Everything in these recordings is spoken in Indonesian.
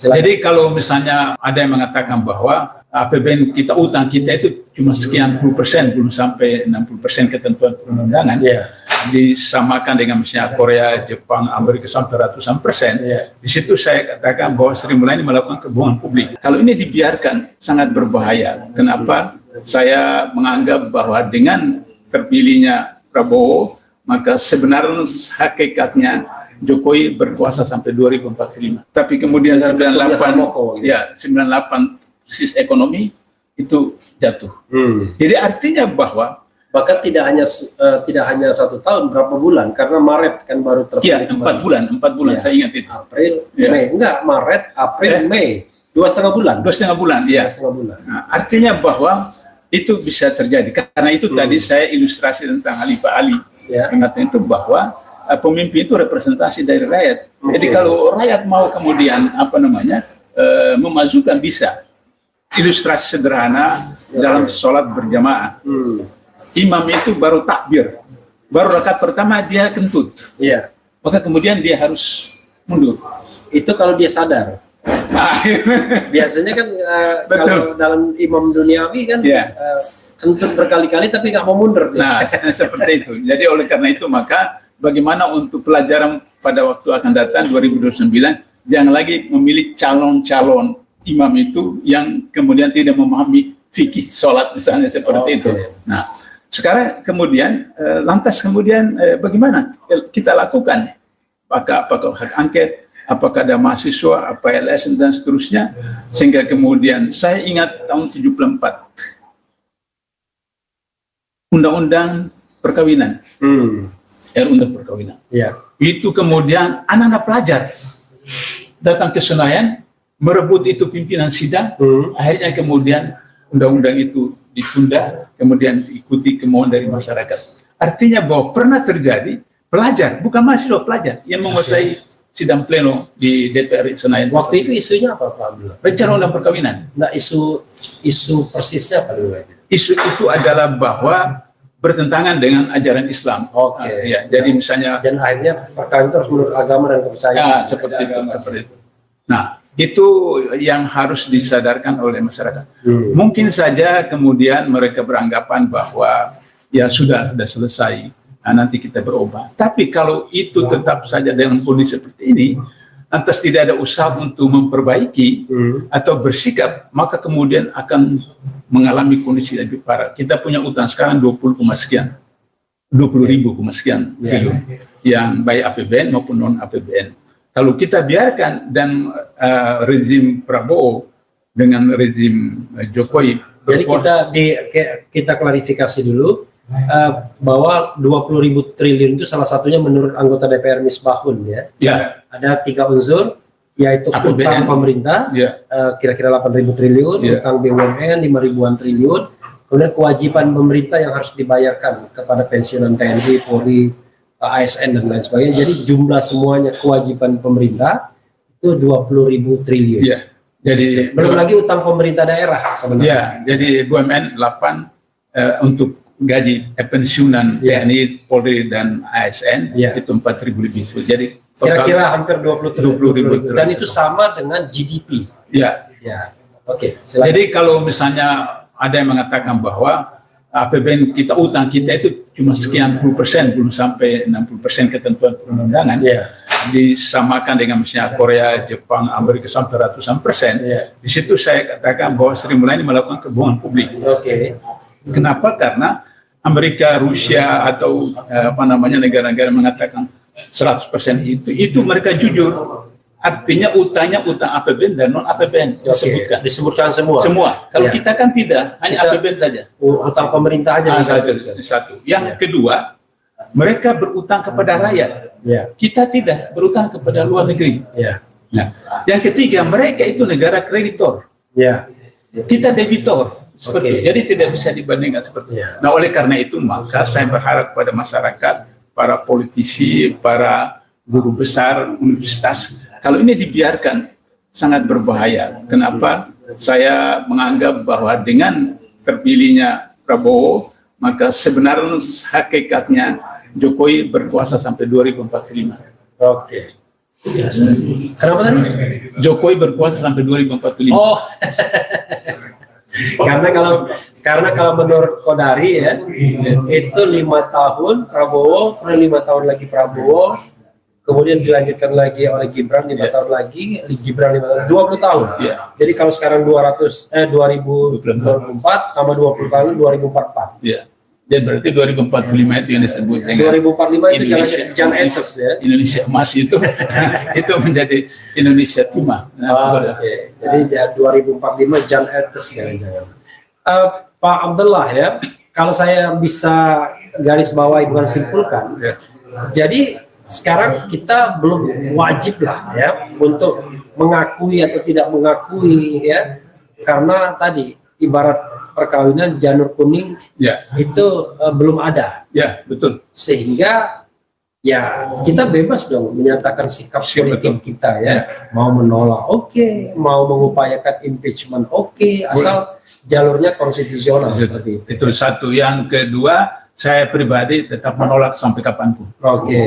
Jadi kalau misalnya ada yang mengatakan bahwa APBN kita, utang kita itu cuma sekian puluh persen, belum sampai 60% ketentuan perundangan, disamakan dengan misalnya Korea, Jepang, Amerika sampai ratusan persen, di situ saya katakan bahwa Sri Mulyani melakukan kebohongan publik. Kalau ini dibiarkan sangat berbahaya. Kenapa? Saya menganggap bahwa dengan terpilihnya Prabowo, maka sebenarnya hakikatnya Jokowi berkuasa sampai 2045. Tapi kemudian 98 krisis ekonomi itu jatuh. Jadi artinya bahwa bahkan tidak hanya 1 tahun, berapa bulan, karena Maret kan baru terpilih. Iya, 4 bulan saya ingat itu. April, Mei, enggak, Maret, April, Mei, 2,5 bulan. 2,5 bulan, ya. 2,5 bulan. Nah, artinya bahwa itu bisa terjadi. Karena itu tadi saya ilustrasi tentang Pak Ali. Karena itu bahwa pemimpin itu representasi dari rakyat. Jadi kalau rakyat mau kemudian memajukan, bisa. Ilustrasi sederhana dalam sholat berjamaah. Imam itu baru takbir, baru rakaat pertama dia kentut. Maka kemudian dia harus mundur. Itu kalau dia sadar. Biasanya kan kalau dalam imam duniawi kan kentut berkali-kali tapi nggak mau mundur. Nah, seperti itu. Jadi oleh karena itu maka bagaimana untuk pelajaran pada waktu akan datang 2029, jangan lagi memilih calon-calon imam itu yang kemudian tidak memahami fikih sholat misalnya seperti itu. Nah, sekarang kemudian lantas kemudian bagaimana kita lakukan? Apakah hak angket, apakah ada mahasiswa, apa LSM dan seterusnya, sehingga kemudian saya ingat tahun 74 Undang-Undang Perkawinan. Undang Perkawinan. Itu kemudian anak-anak pelajar datang ke Senayan merebut itu pimpinan sidang. Akhirnya kemudian undang-undang itu ditunda, kemudian diikuti kemauan dari masyarakat. Artinya bahwa pernah terjadi pelajar, bukan mahasiswa, pelajar yang menguasai sidang pleno di DPR Senayan. Waktu itu isunya apa, Pak Abdullah? Rencana undang perkawinan. Nah, isu persisnya apa dulu? Isu itu adalah bahwa bertentangan dengan ajaran Islam. Jadi misalnya, dan akhirnya perkawinan terus menurut agama dan kepercayaan. Seperti itu. Nah, itu yang harus disadarkan oleh masyarakat. Mungkin saja kemudian mereka beranggapan bahwa ya sudah selesai, nanti kita berubah. Tapi kalau itu tetap saja dengan kondisi seperti ini, lantas tidak ada usaha untuk memperbaiki atau bersikap, maka kemudian akan mengalami kondisi lebih parah. Kita punya utang sekarang 20 ribu sekian triliun, yang baik APBN maupun non APBN. Kalau kita biarkan dan rezim Prabowo dengan rezim Jokowi. Jadi kita klarifikasi dulu bahwa 20.000 triliun itu salah satunya menurut anggota DPR Misbahun Ada 3 unsur, yaitu utang pemerintah kira-kira 8.000 triliun, utang BUMN 5.000-an triliun, kemudian kewajiban pemerintah yang harus dibayarkan kepada pensiunan TNI, Polri, ASN dan lain sebagainya. Jadi jumlah semuanya kewajiban pemerintah itu 20.000 triliun. Jadi belum lagi utang pemerintah daerah sebenarnya. Jadi BUMN 8 untuk gaji pensiunan TNI, Polri dan ASN itu 4.000 lebih. Jadi kira-kira hampir 20 triliun. Dan itu sama dengan GDP. Jadi kalau misalnya ada yang mengatakan bahwa APBN kita, utang kita itu cuma sekian puluh persen, belum sampai 60% ketentuan perundangan, disamakan dengan misalnya Korea, Jepang, Amerika sampai ratusan persen. Di situ saya katakan bahwa Sri Mulyani melakukan kebohongan publik. Kenapa? Karena Amerika, Rusia atau negara-negara mengatakan 100% itu mereka jujur. Artinya utangnya utang APBN dan non APBN disebutkan semua. Kalau kita kan tidak, hanya APBN saja. Utang pemerintah aja. Satu. Yang kedua, mereka berutang kepada rakyat. Kita tidak berutang kepada luar negeri. Nah, yang ketiga, mereka itu negara kreditor. Kita debitor. Seperti jadi tidak bisa dibandingkan seperti itu. Nah, oleh karena itu maka saya berharap kepada masyarakat, para politisi, para guru besar universitas, kalau ini dibiarkan sangat berbahaya. Kenapa? Saya menganggap bahwa dengan terpilihnya Prabowo, maka sebenarnya hakikatnya Jokowi berkuasa sampai 2045. Kenapa tadi? Jokowi berkuasa sampai 2045. Oh, karena kalau menurut Kodari ya, itu 5 tahun Prabowo, kemudian 5 tahun lagi Prabowo, kemudian dilanjutkan lagi oleh Gibran 5 tahun lagi, Gibran 5 tahun, 20 tahun. Jadi kalau sekarang 2024 tambah 20 tahun 2044. Jadi berarti 2045 itu yang disebut dengan 2045 itu Jan Etes ya. Indonesia emas itu itu menjadi Indonesia timah. Oke. Jadi 2045 Jan Etes jangan-jangan. Pak Abdullah ya, kalau saya bisa garis bawahi bukan simpulkan. Jadi sekarang kita belum wajib lah ya untuk mengakui atau tidak mengakui ya, karena tadi ibarat perkawinan janur kuning itu belum ada. Betul. Sehingga ya kita bebas dong menyatakan sikap politik kita ya. Mau menolak oke, mau mengupayakan impeachment oke, asal jalurnya konstitusional seperti itu. Itu satu. Yang kedua, saya pribadi tetap menolak sampai kapanpun.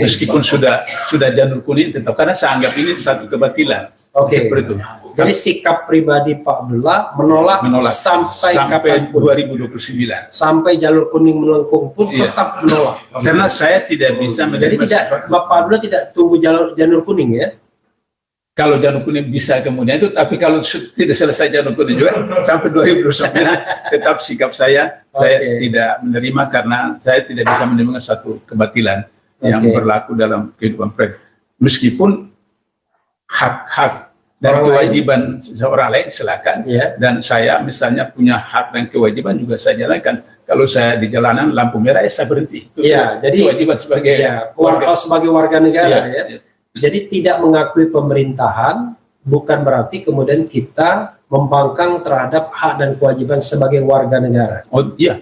Meskipun sudah janur kuning tetap, karena saya anggap ini satu kebatilan. Seperti itu. Jadi sikap pribadi Pak Abdullah menolak sampai kapan? 2029. Sampai jalur kuning melengkung pun tetap menolak. Karena saya tidak bisa menerima. Jadi Pak Abdullah tidak tunggu janur kuning ya? Kalau janur kuning bisa kemudian itu, tapi kalau tidak selesai janur kuning juga sampai 2029 tetap sikap saya tidak menerima, karena saya tidak bisa menerima satu kebatilan yang berlaku dalam kehidupan mereka. Meskipun hak-hak dan kewajiban seorang lain silakan, dan saya misalnya punya hak dan kewajiban juga saya jalankan. Kalau saya di jalanan lampu merah saya berhenti. Itu jadi kewajiban sebagai warga negara ya. Jadi tidak mengakui pemerintahan bukan berarti kemudian kita membangkang terhadap hak dan kewajiban sebagai warga negara.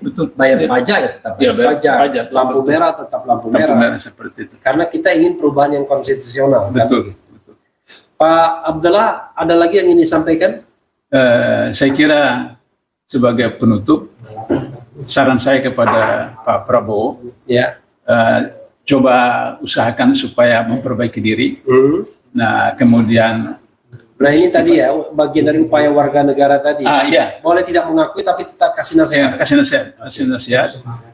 Betul. Bayar pajak ya tetap bayar pajak. Lampu merah tetap lampu merah. Seperti itu. Karena kita ingin perubahan yang konstitusional. Betul. Pak Abdullah, ada lagi yang ingin disampaikan? Saya kira sebagai penutup, saran saya kepada Pak Prabowo, coba usahakan supaya memperbaiki diri. Nah, kemudian ini tadi ya bagian dari upaya warga negara tadi. Boleh tidak mengakui tapi tetap kasih nasihat. Kasih nasihat.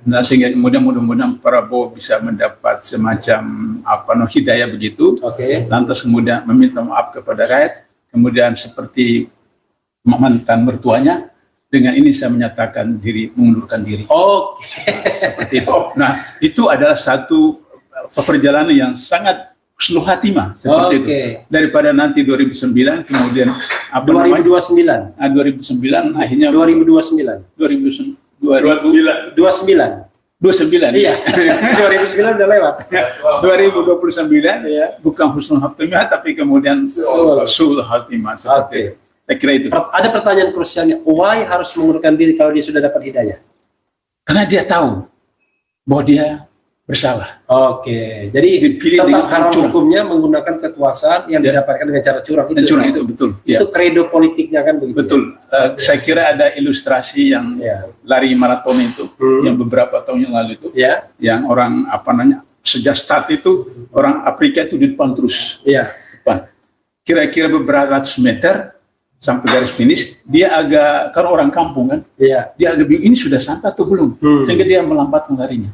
Nah, sehingga kemudian mudah-mudahan Prabowo bisa mendapat semacam hidayah begitu. Lantas kemudian meminta maaf kepada rakyat. Kemudian seperti mantan mertuanya, dengan ini saya menyatakan diri, mengundurkan diri. Seperti itu. Nah, itu adalah satu perjalanan yang sangat husnul khatimah seperti itu. Daripada nanti 2009 kemudian 2029 akhirnya 2029 iya 2009 udah lewat 2029 bukan husnul khatimah tapi kemudian suul khatimah seperti itu. Saya kira itu. Ada pertanyaan krusialnya, why harus mengundurkan diri kalau dia sudah dapat hidayah? Karena dia tahu bahwa dia bersalah. Jadi dipilih tetap haram hukumnya menggunakan kekuasaan yang didapatkan dengan cara curang. Itu betul. Itu kredo politiknya kan begitu. Betul. Saya kira ada ilustrasi yang lari maraton itu, yang beberapa tahun yang lalu itu, yang orang sejak start itu orang Afrika itu di depan terus. Depan. Kira-kira beberapa ratus meter sampai garis finish, dia agak, karena orang kampung kan, dia agak bingung ini sudah sampai atau belum, sehingga dia melambatkan larinya.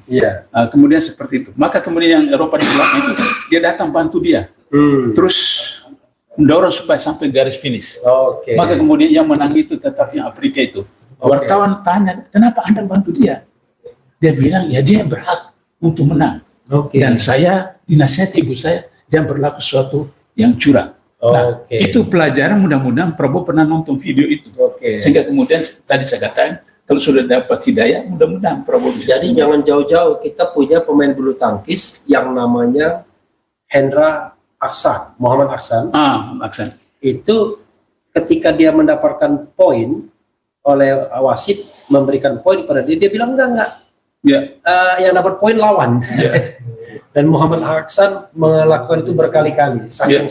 Kemudian seperti itu. Maka kemudian yang Eropa di belakang itu, dia datang bantu dia, terus mendorong supaya sampai garis finish. Maka kemudian yang menang itu tetap yang Afrika itu. Wartawan tanya, kenapa Anda bantu dia? Dia bilang, ya dia berhak untuk menang. Dan saya dinasihati ibu saya, jangan berlaku sesuatu yang curang. Nah, itu pelajaran, mudah-mudahan Prabowo pernah nonton video itu. Sehingga kemudian tadi saya katakan, kalau sudah dapat hidayah, mudah-mudahan Prabowo bisa. Jadi jangan jauh-jauh, kita punya pemain bulu tangkis yang namanya Hendra Aksan, Muhammad Aksan. Aksan. Itu ketika dia mendapatkan poin oleh wasit, memberikan poin pada dia, dia bilang enggak. Yang dapat poin lawan. Dan Muhammad Aksan melakukan itu berkali-kali. Saking